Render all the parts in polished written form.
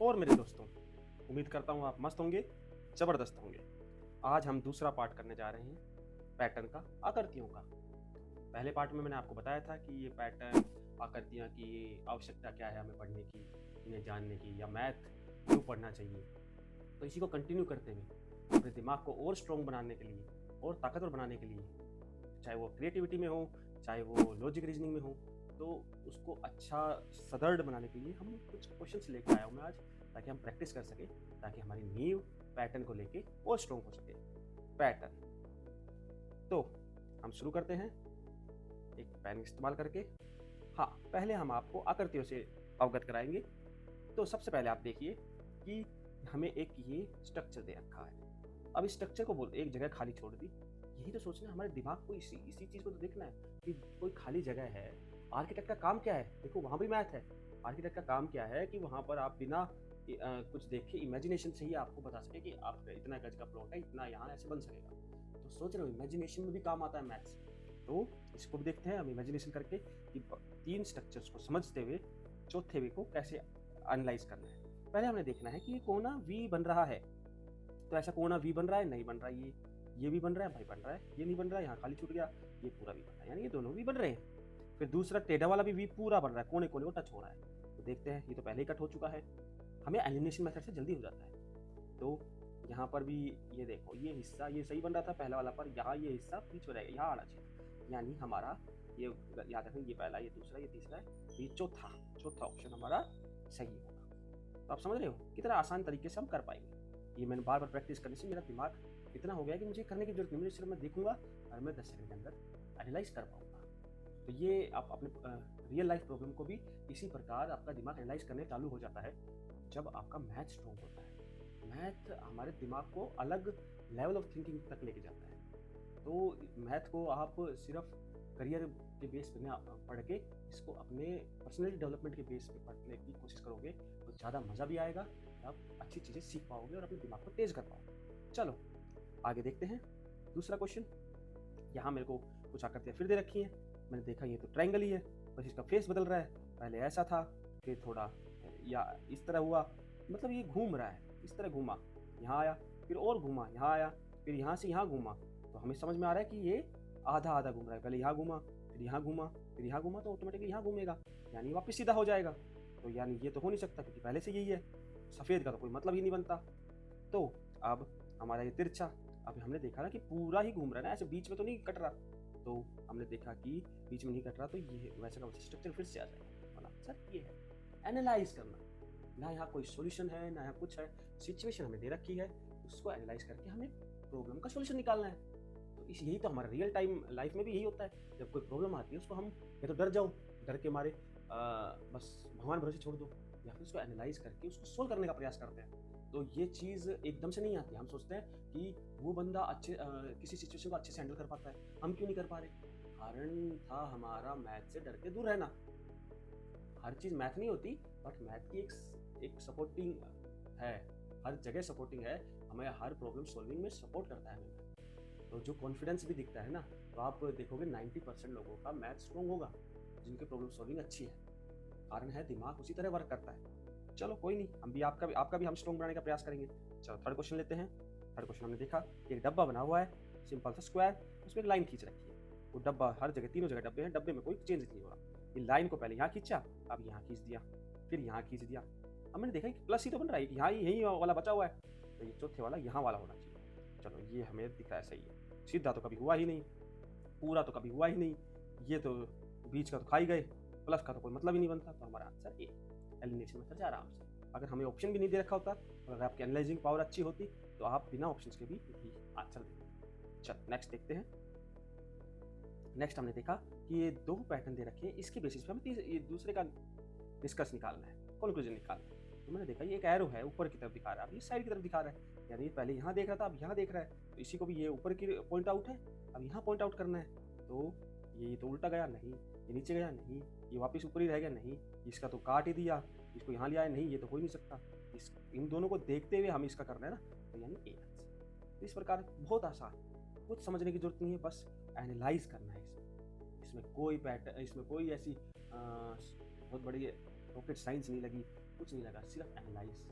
और मेरे दोस्तों, उम्मीद करता हूँ आप मस्त होंगे, ज़बरदस्त होंगे। आज हम दूसरा पार्ट करने जा रहे हैं पैटर्न का, आकृतियों का। पहले पार्ट में मैंने आपको बताया था कि ये पैटर्न, आकृतियाँ की आवश्यकता क्या है हमें पढ़ने की, इन्हें जानने की, या मैथ क्यों पढ़ना चाहिए। तो इसी को कंटिन्यू करते हुए अपने दिमाग को और स्ट्रॉन्ग बनाने के लिए और ताकतवर बनाने के लिए, चाहे वो क्रिएटिविटी में हो, चाहे वो लॉजिक रीजनिंग में हो, तो उसको अच्छा सदृढ़ बनाने के लिए हम कुछ क्वेश्चंस लेकर आया हूँ मैं आज, ताकि हम प्रैक्टिस कर सकें, ताकि हमारी नींव पैटर्न को लेके और स्ट्रॉन्ग हो सके। पैटर्न, तो हम शुरू करते हैं एक पेन इस्तेमाल करके। हाँ, पहले हम आपको आकृतियों से अवगत कराएंगे। तो सबसे पहले आप देखिए कि हमें एक ये स्ट्रक्चर दे रखा है। अब इस स्ट्रक्चर को बोल, एक जगह खाली छोड़ दी, यही तो सोचना है, हमारे दिमाग को इसी चीज़ को तो देखना है कि कोई खाली जगह है। आर्किटेक्ट का काम क्या है, देखो वहाँ भी मैथ है। आर्किटेक्ट का काम क्या है कि वहाँ पर आप बिना कुछ देखे इमेजिनेशन से ही आपको बता सके कि आप इतना गज का प्लॉट है, इतना यहाँ ऐसे बन सकेगा। तो सोच रहे हो, इमेजिनेशन में भी काम आता है मैथ्स। तो इसको भी देखते हैं हम इमेजिनेशन करके कि तीन स्ट्रक्चर्स को समझते हुए चौथे वे को कैसे एनालाइज करना है। पहले हमने देखना है कि ये कोना वी बन रहा है, तो ऐसा कोना वी बन रहा है, नहीं बन रहा है, ये भी बन रहा है भाई, बन रहा है, ये नहीं बन रहा है, यहाँ खाली छूट गया, ये पूरा भी बन रहा है, यानी ये दोनों भी बन रहे हैं। फिर दूसरा टेढ़ा वाला भी वी पूरा बन रहा है, कोने कोने को टच हो रहा है। तो देखते हैं, ये तो पहले ही कट हो चुका है, हमें एलिमिनेशन मेथड से जल्दी हो जाता है। तो यहाँ पर भी ये देखो, ये हिस्सा ये सही बन रहा था पहला वाला, पर यहाँ ये हिस्सा पीछे रहेगा, यहाँ आना चाहिए, यानी हमारा ये याद रखें, ये पहला, ये दूसरा, ये तीसरा है, ये चौथा ऑप्शन हमारा सही होगा। तो आप समझ रहे हो कितना आसान तरीके से हम कर पाएंगे। ये मैंने बार बार प्रैक्टिस करने से मेरा दिमाग इतना हो गया कि मुझे करने की जरूरत नहीं, मुझे सिर्फ मैं देखूंगा और मैं 10 सेकंड के अंदर एनालाइज कर पाऊंगा। तो ये आप अपने रियल लाइफ प्रॉब्लम को भी इसी प्रकार आपका दिमाग एनालाइज करने चालू हो जाता है जब आपका मैथ स्ट्रॉन्ग होता है। मैथ हमारे दिमाग को अलग लेवल ऑफ थिंकिंग तक लेके जाता है। तो मैथ को आप सिर्फ करियर के बेस पे ना पढ़ के, इसको अपने पर्सनैलिटी डेवलपमेंट के बेस पे पढ़ने की कोशिश करोगे तो ज़्यादा मज़ा भी आएगा, आप अच्छी चीज़ें सीख पाओगे और अपने दिमाग को तेज़ कर पाओगे। चलो आगे देखते हैं दूसरा क्वेश्चन। यहाँ मेरे को कुछ आकृतियाँ फिर दे रखी हैं। मैंने देखा ये तो ट्रायंगल ही है, बस इसका फेस बदल रहा है, पहले ऐसा था, फिर थोड़ा या इस तरह हुआ, मतलब ये घूम रहा है, इस तरह घूमा, यहाँ आया, फिर और घूमा, यहाँ आया, फिर यहाँ से यहाँ घूमा। तो हमें समझ में आ रहा है कि ये आधा आधा घूम रहा है, पहले यहाँ घूमा, फिर यहाँ घूमा, फिर यहाँ घूमा, तो ऑटोमेटिकली यहाँ घूमेगा, यानी वापस सीधा हो जाएगा। तो यानी ये तो हो नहीं सकता क्योंकि पहले से यही है, सफ़ेद का तो कोई मतलब ही नहीं बनता। तो अब हमारा ये तिरछा, अब हमने देखा ना कि पूरा ही घूम रहा है ना, ऐसे बीच में तो नहीं कट रहा। तो हमने देखा कि बीच में नहीं कट रहा, तो ये वैसे का वैसे स्ट्रक्चर फिर से आ जाएगा। सर ये है एनालाइज करना, ना यहाँ कोई सॉल्यूशन है ना यहाँ कुछ है, सिचुएशन हमें दे रखी है, उसको एनालाइज करके हमें प्रॉब्लम का सॉल्यूशन निकालना है। तो यही तो हमारा रियल टाइम लाइफ में भी यही होता है। जब कोई प्रॉब्लम आती है उसको हम या तो डर जाओ, डर के मारे बस भगवान भरोसे छोड़ दो, या फिर उसको एनालाइज करके उसको सोल्व करने का प्रयास करते हैं। तो ये चीज़ एकदम से नहीं आती। हम सोचते हैं कि वो बंदा किसी सिचुएशन को अच्छे से हैंडल कर पाता है, हम क्यों नहीं कर पा रहे। कारण था हमारा मैथ से डर के दूर रहना। हर चीज़ मैथ नहीं होती, बट मैथ की एक सपोर्टिंग है, हर जगह सपोर्टिंग है, हमें हर प्रॉब्लम सॉल्विंग में सपोर्ट करता है हमें। तो जो कॉन्फिडेंस भी दिखता है ना, तो आप देखोगे 90% लोगों का मैथ स्ट्रॉन्ग होगा, जिनकी प्रॉब्लम सॉल्विंग अच्छी है। कारण है दिमाग उसी तरह वर्क करता है। चलो कोई नहीं, हम भी आपका भी हम स्ट्रॉन्ग बनाने का प्रयास करेंगे। चलो थर्ड क्वेश्चन लेते हैं। थर्ड क्वेश्चन हमने देखा कि एक डब्बा बना हुआ है, सिंपल सा स्क्वायर, उसमें एक लाइन खींच रखी है। वो डब्बा हर जगह, तीनों जगह डब्बे हैं, डब्बे में कोई चेंज नहीं हो रहा। ये लाइन को पहले यहाँ खींचा, अब यहाँ खींच दिया, फिर यहाँ खींच दिया। अब मैंने देखा कि प्लस ही तो बन रहा है, यहाँ यही वाला बचा हुआ है, तो ये चौथे वाला यहाँ वाला होना चाहिए। चलो ये हमें दिख रहा है सही है, सीधा तो कभी हुआ ही नहीं, पूरा तो कभी हुआ ही नहीं, ये तो बीच का तो खा ही गए, प्लस का तो कोई मतलब ही नहीं बनता। तो हमारा आंसर ए, एलिमिनेशन मेथड से आराम से। अगर हमें ऑप्शन भी नहीं दे रखा होता, और अगर आपकी एनालाइजिंग पावर अच्छी होती, तो आप बिना ऑप्शंस के भी यही आंसर देते। चलो नेक्स्ट देखते हैं। नेक्स्ट हमने देखा कि ये दो पैटर्न दे रखे हैं, इसके बेसिस पे हमें ये दूसरे का डिस्कस निकालना है, कंक्लूजन निकालना है। तो मैंने देखा ये एक एरो है, ऊपर की तरफ दिखा रहा है, अब ये साइड की तरफ दिखा रहा है, यानी ये पहले यहाँ देख रहा था, अब यहाँ देख रहा है, तो इसी को भी ये ऊपर की पॉइंट आउट है, अब यहाँ पॉइंट आउट करना है। तो ये तो उल्टा गया, नहीं, ये नीचे गया, नहीं, ये वापस ऊपर ही रह गया, नहीं, इसका तो काट ही दिया, इसको यहाँ लिया है, नहीं, ये तो हो ही नहीं सकता। इन दोनों को देखते हुए हमें इसका करना है ना, तो यानी ए आंसर। तो इस प्रकार बहुत आसान, कुछ समझने की जरूरत नहीं है, बस एनालाइज करना है इसमें कोई पैटर्न, इसमें कोई ऐसी बहुत बड़ी रॉकेट साइंस नहीं लगी कुछ नहीं लगा, सिर्फ एनालाइज,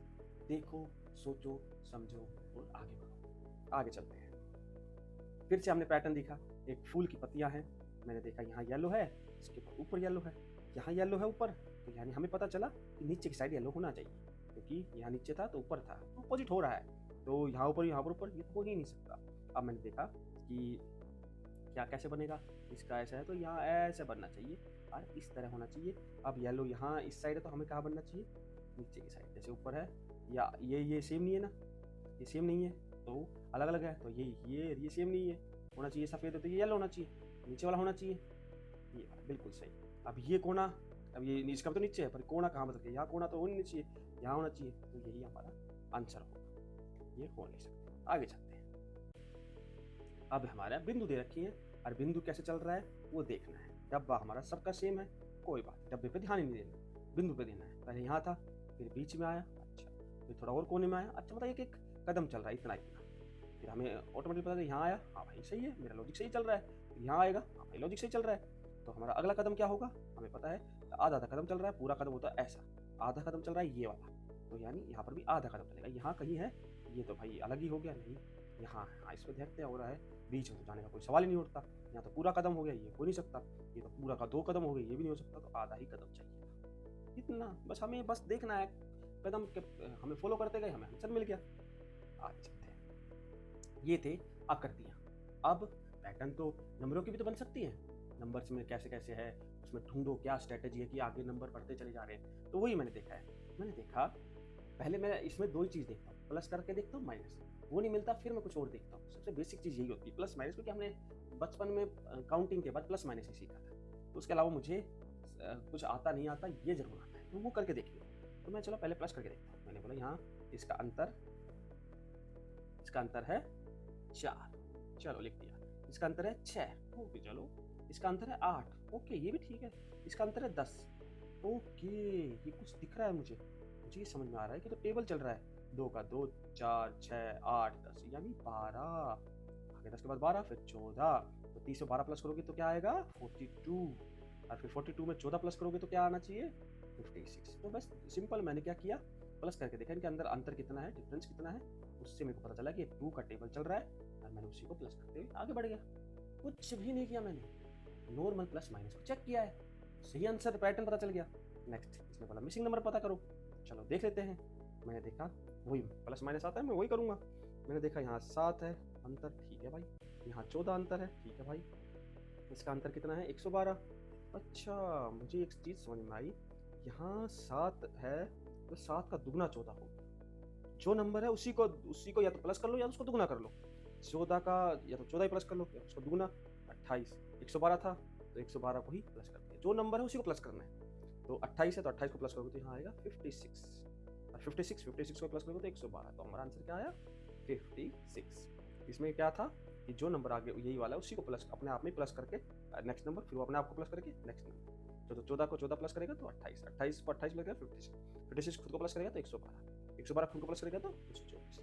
देखो, सोचो, समझो और आगे बढ़ो। आगे चलते हैं। फिर से हमने पैटर्न देखा, एक फूल की पत्तियां हैं, मैंने देखा यहाँ येलो है, इसके ऊपर येलो है, यहाँ येलो है ऊपर, तो यानी हमें पता चला कि नीचे की साइड येलो होना चाहिए, क्योंकि यहाँ नीचे था तो ऊपर था, तो अपोजिट हो रहा है, तो यहाँ ऊपर ये तो हो ही नहीं सकता। अब मैंने देखा कि क्या कैसे बनेगा, इसका ऐसा है तो यहाँ ऐसे बनना चाहिए और इस तरह होना चाहिए। अब येलो यहाँ इस साइड है तो हमें कहाँ बनना चाहिए, नीचे की साइड, जैसे ऊपर है, या ये सेम नहीं है ना, ये सेम नहीं है तो अलग अलग है, तो ये सेम नहीं है, होना चाहिए सफ़ेद है तो ये येलो होना चाहिए, नीचे वाला होना चाहिए ये वाला, बिल्कुल सही। अब ये कोना, अब ये इसका तो नीचे है पर कोना कहाँ बदल गया, यहाँ कोना तो होना चाहिए, यहाँ होना चाहिए, तो यही हमारा आंसर होगा, ये हो नहीं सकता। आगे चलते हैं। अब हमारा बिंदु दे रखी है और बिंदु कैसे चल रहा है वो देखना है। डब्बा हमारा सबका सेम है, कोई बात, डब्बे पे ध्यान ही नहीं देना, बिंदु पे देना है। पहले यहाँ था, फिर बीच में आया, अच्छा, फिर थोड़ा और कोने में आया, अच्छा, मतलब एक एक कदम चल रहा है, इतना इतना, फिर हमें ऑटोमेटिक पता है यहाँ आया, हाँ भाई सही है, मेरा लॉजिक सही चल रहा है, फिर यहाँ आएगा, हाँ भाई लॉजिक सही चल रहा है, तो हमारा अगला कदम क्या होगा, हमें पता है आधा आधा कदम चल रहा है, पूरा कदम होता है ऐसा, आधा कदम चल रहा है ये वाला, तो यानी यहाँ पर भी आधा कदम चलेगा। यहाँ कहीं है, ये तो भाई अलग ही हो गया, नहीं यहाँ है, हाँ इस पर ध्यान हो रहा है, बीच में तो जाने का कोई सवाल ही नहीं उठता, यहाँ तो पूरा कदम हो गया, ये हो नहीं सकता, ये तो पूरा का 2 कदम हो गए, ये भी नहीं हो सकता, तो आधा ही कदम चाहिए, इतना बस, हमें बस देखना है कदम के, हमें फॉलो करते गए, हमें आंसर मिल गया। आगे चलते हैं। ये थे आकृतियाँ। अब पैटर्न तो नंबरों की भी तो बन सकती है, नंबर्स में कैसे कैसे है, उसमें ढूंढो क्या स्ट्रेटेजी है कि आगे नंबर बढ़ते चले जा रहे हैं, तो वही मैंने देखा है। मैंने देखा पहले मैं इसमें 2 ही चीज़ देखता हूँ, प्लस करके देखता हूँ, माइनस, वो नहीं मिलता फिर मैं कुछ और देखता हूँ। सबसे बेसिक चीज़ यही होती है, प्लस माइनस, क्योंकि हमने बचपन में काउंटिंग के बाद प्लस माइनस ही सीखा था, तो उसके अलावा मुझे कुछ आता नहीं आता, ये जरूर आता है, तो वो करके देख लो। तो मैं चलो पहले प्लस करके देखता हूँ। मैंने बोला यहाँ इसका अंतर है 4, चलो लिख दिया। इसका अंतर है 6, ओके चलो। इसका अंतर है 8, ओके ये भी ठीक है। इसका अंतर है 10, ओके ये कुछ दिख रहा है मुझे ये समझ में आ रहा है कि तो टेबल चल रहा है, 2 का 2, 4, 6, 8, 10, यानी 12, आगे 10 के बाद 12, फिर 14, तो 30 से 12 प्लस करोगे तो क्या आएगा 42, और फिर 42 में 14 प्लस करोगे तो क्या आना चाहिए 56। तो बस सिंपल, मैंने क्या किया, प्लस करके देखा इनके अंदर अंतर कितना है, डिफरेंस कितना है, उससे मेरे को पता चला कि 2 का टेबल चल रहा है, और मैंने उसी को प्लस करते हुए आगे बढ़ गया। कुछ भी नहीं किया मैंने, नॉर्मल प्लस माइनस को चेक किया है, सही आंसर पैटर्न पता चल गया। नेक्स्ट इसमें बोला मिसिंग नंबर पता करो, चलो देख लेते हैं। मैंने देखा वही प्लस माइनस आता है, मैं वही करूँगा। मैंने देखा यहाँ 7 है अंतर, ठीक है भाई, यहाँ 14 अंतर है, ठीक है भाई, इसका अंतर कितना है 112। अच्छा मुझे एक चीज़ समझ में आई, यहाँ 7 है तो 7 का दुगना 14 हो, जो नंबर है उसी को या तो प्लस कर लो या उसको दुगना कर लो। 14 का या तो 14 ही प्लस कर लो या उसको दुगना, 28, 112 था तो 112 को ही प्लस कर दिया, जो नंबर है उसी को प्लस करना है। तो 28 है तो 28 को प्लस करोगे तो यहाँ आएगा 56, और 56 को प्लस करोगे तो 112, तो हमारा आंसर क्या आया 56। इसमें क्या था कि जो नंबर आगे यही वाला है उसी को प्लस अपने आप में प्लस करके नेक्स्ट नंबर, फिर वो अपने आप को प्लस करके नेक्स्ट नंबर, तो 14 को 14 प्लस करेगा तो 28, 28 को 28 प्लस करेगा 56 खुद को प्लस करेगा तो 112 खुद को प्लस करेगा तो 224।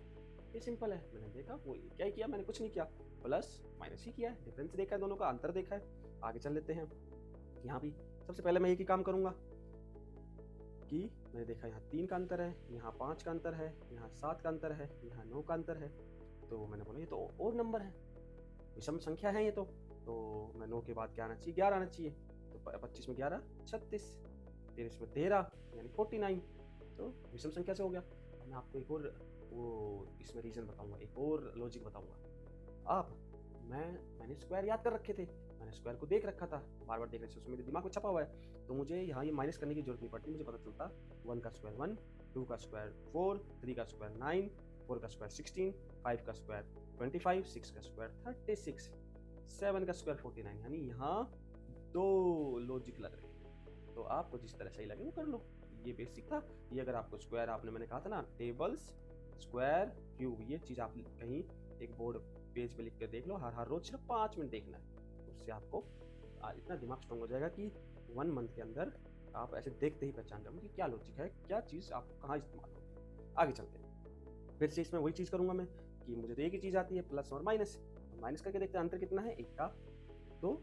ये सिंपल है। मैंने देखा वो क्या ही किया, मैंने कुछ नहीं किया, प्लस माइनस ही किया है, डिफरेंस देखा है, दोनों का अंतर देखा है। आगे चल लेते हैं। यहाँ भी सबसे पहले मैं एक ही काम करूँगा कि मैंने देखा यहाँ 3 का अंतर है, यहाँ 5 का अंतर है, यहाँ 7 का अंतर है, यहाँ 9 का अंतर है, तो मैंने बोला ये तो और नंबर है, विषम संख्या है ये तो मैं 9 के बाद क्या आना चाहिए 11 आना चाहिए, तो 25 में 11 36, 23 में 13 यानी 49, तो विषम संख्या से हो गया। मैं आपको एक और वो इसमें रीज़न बताऊंगा, एक और लॉजिक बताऊंगा। अब मैंने स्क्वायर याद कर रखे थे, मैंने स्क्वायर को देख रखा था, बार बार देख रहे थे, उसमें मेरे दिमाग में छपा हुआ है, तो मुझे यहाँ ये माइनस करने की जरूरत नहीं पड़ती, मुझे पता चलता 1 का स्क्वायर 1, 2 का स्क्वायर 4, 3 का स्क्वायर 9, 4 का स्क्वायर 16, 5 का स्क्वायर 25, 6 का स्क्वायर 36, 7 का स्क्वायर 49, यानी यहाँ 2 लॉजिक लग रहे हैं। तो आपको जिस तरह सही लगे वो कर लो, ये बेसिक था। ये अगर आपको स्क्वायर मैंने कहा था ना, टेबल्स स्क्वायर क्यूब, ये चीज़ आप कहीं एक बोर्ड पेज पे लिख कर देख लो, हर रोज सिर्फ 5 मिनट देखना है, उससे आपको इतना दिमाग स्ट्रॉन्ग हो जाएगा कि 1 मंथ के अंदर आप ऐसे देखते ही पहचान जाओगे कि क्या लॉजिक है, क्या चीज़ आपको कहाँ इस्तेमाल होगी। आगे चलते हैं। फिर से इसमें वही चीज़ करूँगा मैं कि मुझे तो एक ही चीज़ आती है, प्लस और माइनस। माइनस करके देखते हैं अंतर कितना है 1 का, तो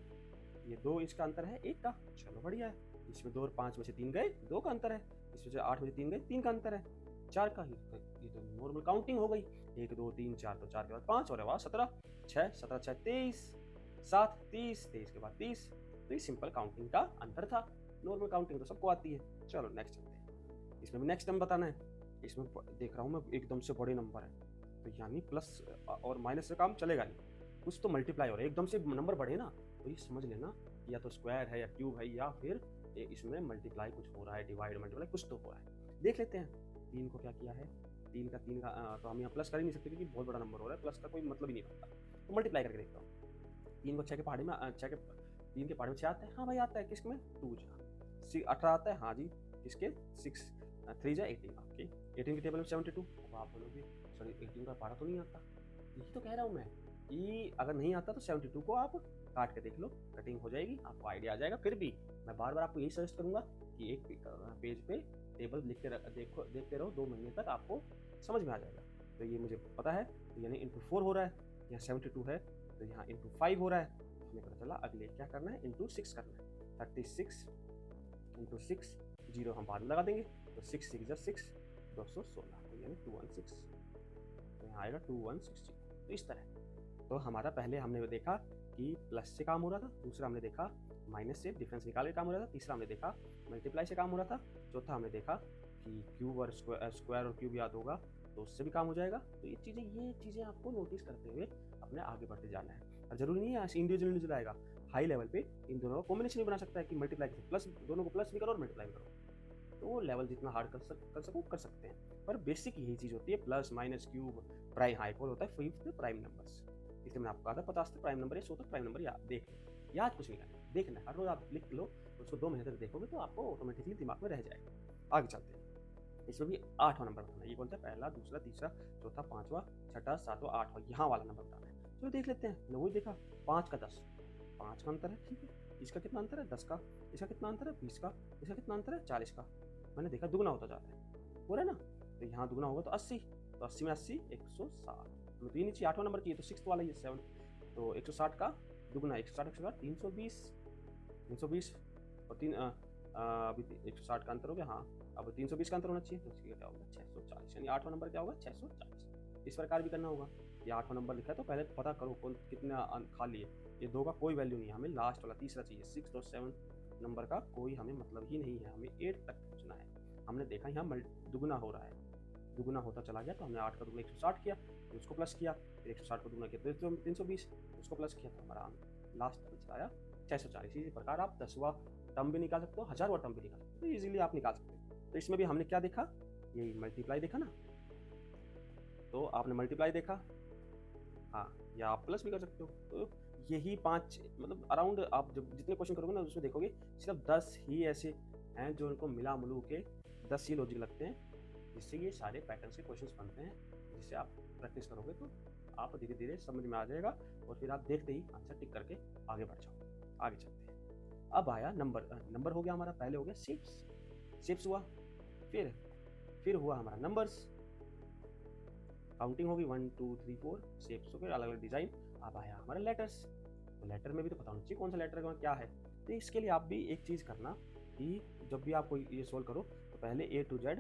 ये 2 इसका अंतर है 1 का, चलो बढ़िया है। इसमें 2 और 5 में से 3 गए, 2 का अंतर है, इसमें से 8 में से 3 गए, 3 का अंतर है, 4 का ही, ये तो नॉर्मल काउंटिंग हो गई, 1 2 3 4, तो 4 के बाद 5 और वाह 17, 6 17 6 23, 7 30, 23 के बाद 30, तो ये सिंपल काउंटिंग का अंतर था। नॉर्मल काउंटिंग तो सबको आती है। चलो नेक्स्ट चलते हैं, इसमें भी नेक्स्ट नंबर बताना है। इसमें देख रहा हूँ मैं एकदम से बड़े नंबर है, तो यानी प्लस और माइनस से काम चलेगा नहीं, कुछ तो मल्टीप्लाई हो रहा है, एकदम से नंबर बढ़े ना तो ये समझ लेना या तो स्क्वायर है या क्यूब है या फिर इसमें मल्टीप्लाई कुछ हो रहा है, डिवाइड मल्टीप्लाई कुछ तो हो रहा है। देख लेते हैं 3 को क्या किया है, 3 का तो हम यहाँ प्लस कर ही नहीं सकते क्योंकि बहुत बड़ा नंबर हो रहा है, प्लस का कोई मतलब ही नहीं बनता, तो मल्टीप्लाई करके देखता हूँ। 3 को 6 के पहाड़ी में 3 के पहाड़ी में 6 आता है, हाँ भाई आता है, किसके में 2 जा 18 आता है, हाँ जी किसके 6 3 जा 18, ओके 18 की टेबल में 72, अब आप बोलोगे सॉरी 18 का पहाड़ा तो नहीं आता, यही तो कह रहा हूँ मैं कि अगर नहीं आता तो 72 को आप काट के देख लो, कटिंग हो जाएगी, आपको आइडिया आ जाएगा। फिर भी मैं बार बार आपको यही सजेस्ट करूंगा कि एक पेज पे टेबल देखते रहो 2 महीने तक, आपको समझ में आ जाएगा। तो ये मुझे पता है, तो यानी इंटू 4 हो रहा है, यहाँ 72 है तो यहाँ इंटू 5 हो रहा है, हमें पता चला अगले क्या करना है, इंटू 6 करना है, 36 इंटू 6, 0 हम बाद में लगा देंगे, तो 6 6 जा 6 216, तो यानी 216, तो यहाँ आएगा 2160। तो इस तरह, तो हमारा पहले हमने देखा कि प्लस से काम हो रहा था, दूसरा हमने देखा माइनस से डिफरेंस निकाल के काम हो रहा था, तीसरा हमने देखा मल्टीप्लाई से काम हो रहा था, चौथा हमने देखा कि क्यूब और स्क्वायर और क्यूब याद होगा तो उससे भी काम हो जाएगा। तो ये चीज़ें आपको नोटिस करते हुए अपने आगे बढ़ते जाना है, और जरूरी नहीं है इंडिविजुअल आएगा, हाई लेवल पे इन दोनों का कॉम्बिनेशन भी बना सकता है कि मल्टीप्लाई प्लस, दोनों को प्लस भी करो और मल्टीप्लाई भी करो, तो वो लेवल जितना हार्ड कर सको कर सकते हैं, पर बेसिक यही चीज़ होती है, plus minus cube prime high equal होता है 5 प्राइम नंबर्स। इसलिए मैंने आपको कहा था 50 तक प्राइम नंबर है, 100 तक प्राइम नंबर देख लो, याद कुछ नहीं करना, देखना है, हर रोज आप लिख लो, उसको 2 महीने तक देखोगे तो आपको ऑटोमेटिकली दिमाग में रह जाएगा। आगे चलते हैं, इसमें भी 8वां नंबर बताना है, ये कौन सा, पहला दूसरा तीसरा चौथा पांचवा छठा सातवां आठवां, यहाँ वाला नंबर बताना है। चलो देख लेते हैं, वही देखा 5 का 10, 5 का अंतर है, ठीक है, इसका कितना अंतर है 10 का, इसका कितना अंतर है 20 का, इसका कितना अंतर है 40 का, मैंने देखा दुगना होता जा रहा है, हो रहा है ना, तो यहाँ दुगना होगा तो 80, तो 80 में 80 160, तो ये नीचे 8वां नंबर चाहिए, तो 6 वाला ये 7, तो 160 का दुगना 160 320 320 और 3 अभी 160 का अंतर हो गया, हाँ अब 320 का अंतर होना चाहिए, तो इसका क्या होगा 640, यानी 8वां नंबर क्या होगा 640। इस प्रकार भी करना होगा, ये 8वां नंबर लिखा है तो पहले पता करो कौन कितना खाली है, ये 2 का कोई वैल्यू नहीं है, हमें लास्ट वाला तीसरा चाहिए, 6 और 7 नंबर का कोई हमें मतलब ही नहीं है, हमें 8 तक पहुँचना है। हमने देखा यहाँ दुगुना हो रहा है, दुगुना होता चला गया, तो हमने 8 का दुगुना 160 किया, फिर उसको प्लस किया, फिर 160 को दुगुना किया तो 320, उसको प्लस किया, तो हमारा लास्ट आंसर आया 640। इसी प्रकार आप 10वां टर्म भी निकाल सकते हो, 1000वां टर्म भी निकाल सकते हो, तो ईजिली आप निकाल सकते हो। तो इसमें भी हमने क्या देखा, ये मल्टीप्लाई देखा ना, तो आपने मल्टीप्लाई देखा, हाँ, या आप प्लस भी कर सकते हो, तो यही 5 मतलब अराउंड आप जब जितने क्वेश्चन करोगे ना उसमें देखोगे सिर्फ 10 ही ऐसे हैं जो इनको मिला मिलू के 10 ही लॉजिक लगते हैं, जिससे ये सारे पैटर्न्स के क्वेश्चंस बनते हैं, जिससे आप प्रैक्टिस करोगे तो आप धीरे धीरे समझ में आ जाएगा, और फिर आप देखते ही आंसर टिक करके आगे बढ़ जाओ। आगे चलते हैं, अब आया नंबर हो गया हमारा, पहले हो गया शेप्स हुआ, फिर हुआ हमारा नंबर्स, काउंटिंग होगी 1 2 3 4 शेप्स हो गए, अलग अलग डिजाइन। अब आया हमारा लेटर्स, तो लेटर में भी तो पता होना चाहिए कौन सा लेटर का क्या है, तो इसके लिए आप भी एक चीज़ करना कि जब भी आप कोई ये सोल्व करो तो पहले A to Z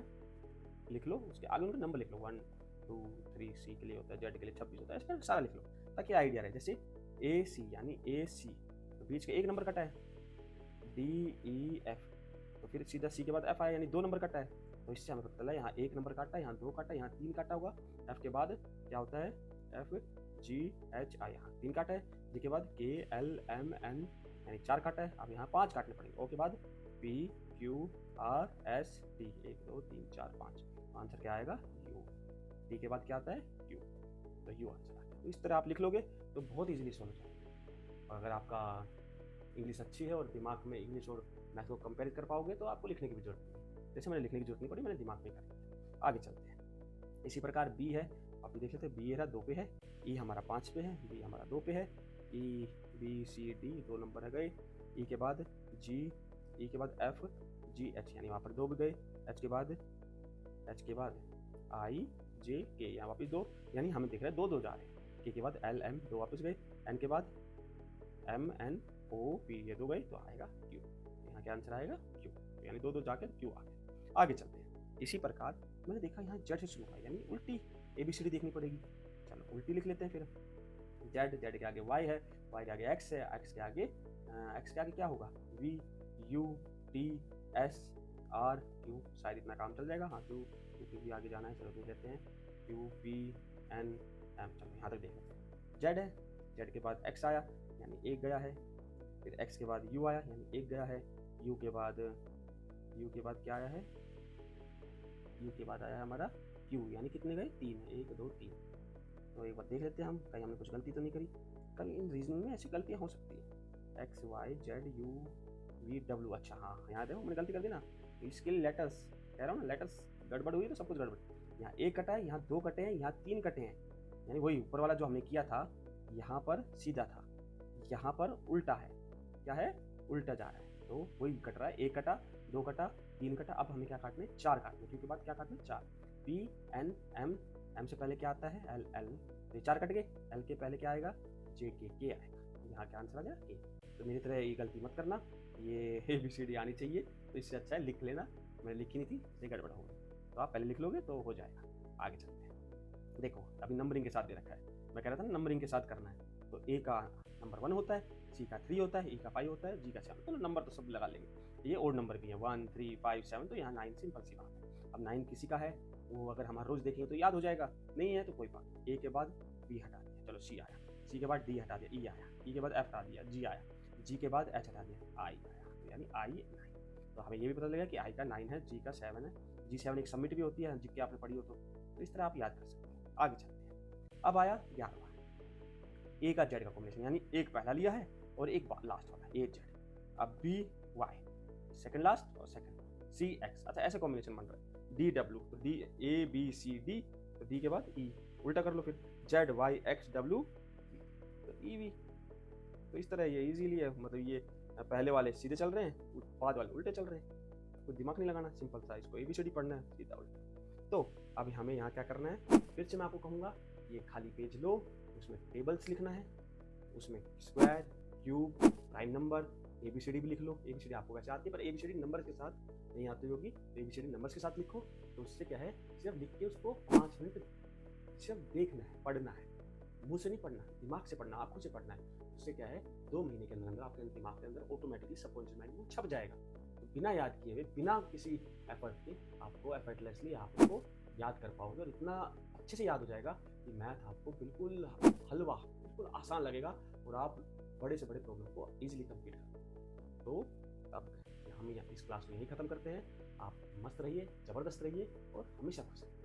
लिख लो, उसके आगे उनका नंबर लिख लो, 1 2 3 C के लिए होता है, Z के लिए 26 होता है, इसका सारा लिख लो ताकि आइडिया रहे। जैसे AC यानी AC, तो बीच के एक नंबर कटा है, DEF, तो फिर सीधा C के बाद F आया, यानी 2 नंबर कटा है, तो इससे हमें पता चला यहाँ 1 नंबर काटा, यहाँ 2 काटा, यहाँ 3 काटा होगा, F के बाद क्या होता है FGHI, यहाँ 3 काटा है, G के बाद KLMN यानी 4 काटा है, अब यहाँ 5 काटने पड़ेंगे, O के बाद PQRST 1 2 3 4 5, आंसर क्या आएगा U, T के बाद क्या आता है Q, तो U आंसर आ गया। तो इस तरह आप लिख लोगे तो बहुत इजीली सॉल्व हो जाएगा, और अगर आपका इंग्लिश अच्छी है और दिमाग में इंग्लिश और मैथ को कंपेयर कर पाओगे तो आपको लिखने की भी जरूरत नहीं, जैसे मैंने लिखने की जरूरत नहीं पड़ी, मैंने दिमाग में कर लिया। आगे चलते हैं, इसी प्रकार B है, आप देख लेते हैं, B है 2 पे है, E हमारा 5 पे है, B हमारा 2 पे है, E B C D 2 number है गए, E के बाद G, E के बाद F G H यानी वहाँ पर 2 भी गए, H के बाद I J K यहाँ वापस 2, यानी हमें दिख रहा है 2 2 जा रहे हैं, K के बाद L M 2 वापस गए, N के बाद M N O P ये 2 गए, तो आएगा Q, यहाँ क्या आंसर आएगा Q, यानी 2 2 जाकर Q आ गया। आगे चलते हैं। इसी प्रकार मैंने देखा यहाँ जेड से शुरू हुआ, यानी उल्टी ABCD देखनी पड़ेगी। चलो उल्टी लिख लेते हैं फिर। जेड के आगे वाई है, वाई के आगे एक्स है, एक्स के आगे क्या होगा, V U T S R Q, शायद इतना काम चल जाएगा। हाँ क्योंकि भी आगे जाना है, चलो देख लेते हैं Q P N M। चलो यहाँ तक देख लेते हैं। जेड है, जेड के बाद एक्स आया यानी एक गया है, फिर एक्स के बाद यू आया यानी एक गया है, यू के बाद क्या आया है, यू के बाद आया हमारा क्यू, यानी कितने गए, 3, 1 2 3। तो एक बार देख लेते हैं हम कहीं हमने कुछ गलती तो नहीं करी। कभी इन रीजनिंग में ऐसी गलतियाँ हो सकती है, X Y Z U V W. अच्छा हाँ यहाँ देखो मैंने गलती कर दी ना, इसके लिए लेटर्स कह रहा हूँ ना, लेटर्स गड़बड़ हुई तो सब कुछ गड़बड़। यहाँ एक कटा है, यहाँ 2 कटे हैं, यहाँ 3 कटे हैं, यानी वही ऊपर वाला जो हमने किया था यहाँ पर सीधा था, यहाँ पर उल्टा है, क्या है, उल्टा जा रहा है, तो वही कट रहा है। एक कटा, 2 कटा, 3 कटा, अब हमें क्या काटने, 4 काटने, क्योंकि बाद क्या काटने, 4। P N M, M से पहले क्या आता है, L L, तो 4 कट गए, L के पहले क्या आएगा, J K आएगा, यहाँ क्या आंसर आ जाएगा K। तो मेरी तरह ये गलती मत करना, ये ABCD आनी चाहिए, तो इससे अच्छा है लिख लेना। मैंने लिखी नहीं थी इसलिए गड़बड़ हो गई, तो आप पहले लिख लोगे तो हो जाएगा। आगे चलते हैं। देखो अभी नंबरिंग के साथ दे रखा है, मैं कह रहा था ना नंबरिंग के साथ करना है, तो A का नंबर 1 होता है, C का 3 होता है, E का 5 होता है, G का 7। तो नंबर तो सब लगा लेंगे, ये ओड नंबर भी है 1 3 5 7, तो यहाँ 9 सिंपल सी बात है। अब 9 किसी का है, वो अगर हमारा रोज देखेंगे तो याद हो जाएगा, नहीं है तो कोई बात नहीं। A के बाद B हटा दिया, चलो C आया, C के बाद D हटा दिया, E आया, E के बाद F हटा दिया, G आया, G के बाद H हटा दिया, I आया, तो यानी I 9। तो हमें ये भी पता लगेगा कि I का 9 है, G का 7 है, G7 एक सबमिट भी होती है, जी के आपने पढ़ी हो तो इस तरह आप याद कर सकते हैं। आगे चलते हैं। अब आया 11वां, A का Z का कॉम्बिनेशन, यानी एक पहला लिया है और एक लास्ट वाला A Z। अब B Y सेकंड लास्ट और सेकंड C X, अच्छा ऐसे कॉम्बिनेशन बन रहा है। D W, तो D A B C D, तो D के बाद E, उल्टा कर लो फिर Z Y X W तो E V। तो इस तरह ये इजीली है, मतलब ये पहले वाले सीधे चल रहे हैं, बाद वाले उल्टे चल रहे हैं, कोई दिमाग नहीं लगाना, सिंपल सा इसको ABCD पढ़ना है, सीधा उल्टा। तो अभी हमें यहाँ क्या करना है, फिर से मैं आपको कहूँगा ये खाली पेज लो, उसमें टेबल्स लिखना है, उसमें square cube prime number ABCD भी लिख लो। ABCD आपको वैसे आती है पर ABCD नंबर के साथ नहीं आती होगी, तो ABCD नंबर्स के साथ लिखो। तो उससे क्या है, सिर्फ लिख के उसको 5 मिनट सिर्फ देखना है, पढ़ना है, मुंह से नहीं पढ़ना, दिमाग से पढ़ना, आंखों से पढ़ना है। उससे क्या है, 2 महीने के अंदर आपके दिमाग के अंदर ऑटोमेटिकली सबकॉन्शियस माइंड में छप जाएगा। तो बिना याद किए हुए, बिना किसी एफर्ट के आपको एफर्टलेसली आप उसको याद कर पाओगे, और इतना अच्छे से याद हो जाएगा कि मैथ आपको बिल्कुल हलवा, बिल्कुल आसान लगेगा, और आप बड़े से बड़े प्रॉब्लम को इजीली कंप्लीट कर पाओगे। तो अब हम इस क्लास को यहीं ख़त्म करते हैं। आप मस्त रहिए, ज़बरदस्त रहिए और हमेशा खुश रहिए।